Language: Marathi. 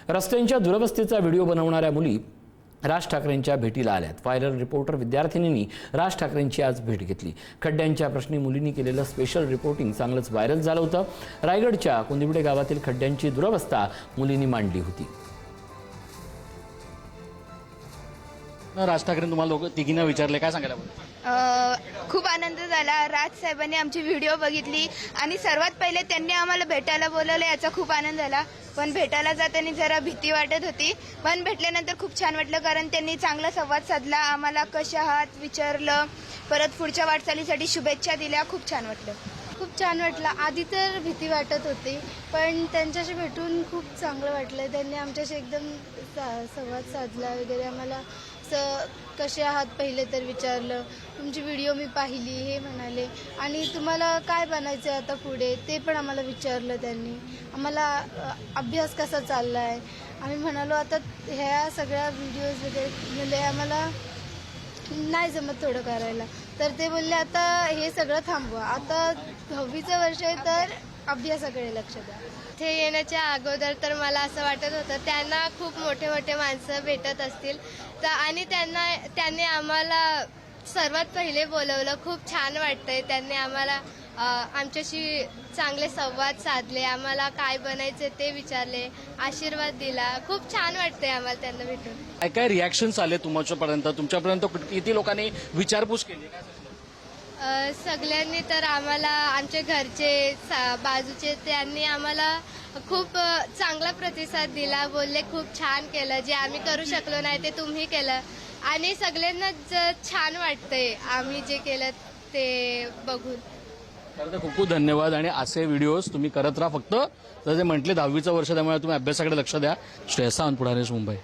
रस्त्यांच्या दुरवस्थेचा व्हिडिओ बनवणाऱ्या मुली राज ठाकरेंच्या भेटीला आल्यात। व्हायरल रिपोर्टर विद्यार्थिनींनी राज ठाकरेंची आज भेट घेतली। खड्ड्यांच्या प्रश्नी मुलींनी केलेलं स्पेशल रिपोर्टिंग चांगलंच व्हायरल झालं होतं। रायगडच्या कुंदिवडे गावातील खड्ड्यांची दुरवस्था मुलींनी मांडली होती। राज ठाकरे तुम्हाला तिघींना विचारले, काय सांगायला? खूप आनंद झाला। राज साहेबांनी आमची व्हिडिओ बघितली आणि सर्वात पहिले त्यांनी आम्हाला भेटायला बोलवलं, याचा खूप आनंद झाला। पण भेटायला जाताना जरा भीती वाटत होती, पण भेटल्यानंतर खूप छान वाटलं, कारण त्यांनी चांगला संवाद साधला, आम्हाला कशा आहात विचारलं, परत पुढच्या वाटचालीसाठी शुभेच्छा दिल्या। खूप छान वाटलं। खूप छान वाटलं। आधी तर भीती वाटत होती, पण त्यांच्याशी भेटून खूप चांगलं वाटलं। त्यांनी आमच्याशी एकदम संवाद साधला वगैरे, आम्हाला कसे आहात पहिले तर विचारलं, तुमची व्हिडिओ मी पाहिली हे म्हणाले, आणि तुम्हाला काय बनायचं आहे आता पुढे ते पण आम्हाला विचारलं त्यांनी। आम्हाला अभ्यास कसा चालला आहे, आम्ही म्हणालो आता ह्या सगळ्या व्हिडिओज वगैरे म्हणजे आम्हाला नाही जमत थोडं करायला, तर ते बोलले आता हे सगळं थांबवा, आता 10वीचं वर्ष आहे तर अभ्यासाकडे लक्ष द्या। इथे येण्याच्या अगोदर तर मला असं वाटत होतं त्यांना खूप मोठे मोठे माणसं भेटत असतील तर, आणि त्यांनी आम्हाला सर्वात पहिले बोलवलं। खूप छान वाटतंय, त्यांनी आम्हाला आमच्याशी चांगले संवाद साधले, आम्हाला काय बनायचे ते विचारले, आशीर्वाद दिला। खूप छान वाटतंय आम्हाला त्यांना भेटून। काय काय रिॲक्शन्स आले तुमच्यापर्यंत किती लोकांनी विचारपूस केली? सगळ्यांनी तर आम्हाला, आमचे घरचे बाजूचे त्यांनी आम्हाला खूप चांगला प्रतिसाद दिला, बोलले खूप छान केलं, जे आम्ही करू शकलो नाही ते तुम्ही केलं, आणि सगळ्यांना छान वाटतंय आम्ही जे केलं ते बघून। खरं तर खूप खूप धन्यवाद, आणि असे व्हिडिओज तुम्ही करत राहा। फक्त जसे म्हटले 10वीचं वर्ष, त्यामुळे तुम्ही अभ्यासाकडे लक्ष द्या। श्रेयसा, पुढारी, मुंबई।